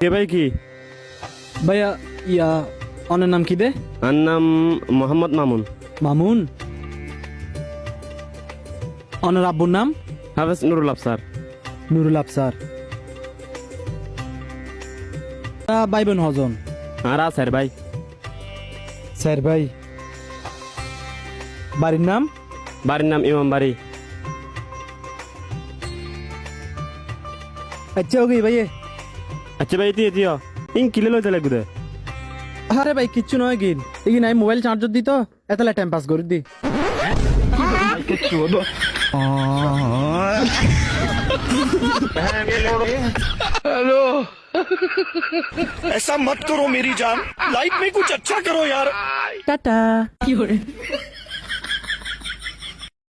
কে ভাই কি? ভাইয়া ইয়া অনের নাম কি দে? আর নাম মোহাম্মদ মামুন। মামুন। অনের আব্বুর নাম? হাফেজ নুরুল আফসার। নুরুল আফসার। ভাই বোন হজন? আর আসার ভাই। স্যার ভাই। বাড়ির নাম? বাড়ির নাম ইমাম বাড়ি। আচ্ছা ওকে ভাইয়ে। আচ্ছা ভাই দিয়ে দিও ইন কিলে লইতে লাগবে। আরে ভাই কিচ্ছু নয় গিন এই নাই মোবাইল চার্জার দিত এতলা টাইম পাস করে দি। हेलो ऐसा मत करो मेरी जान लाइफ में कुछ अच्छा करो यार টাটা।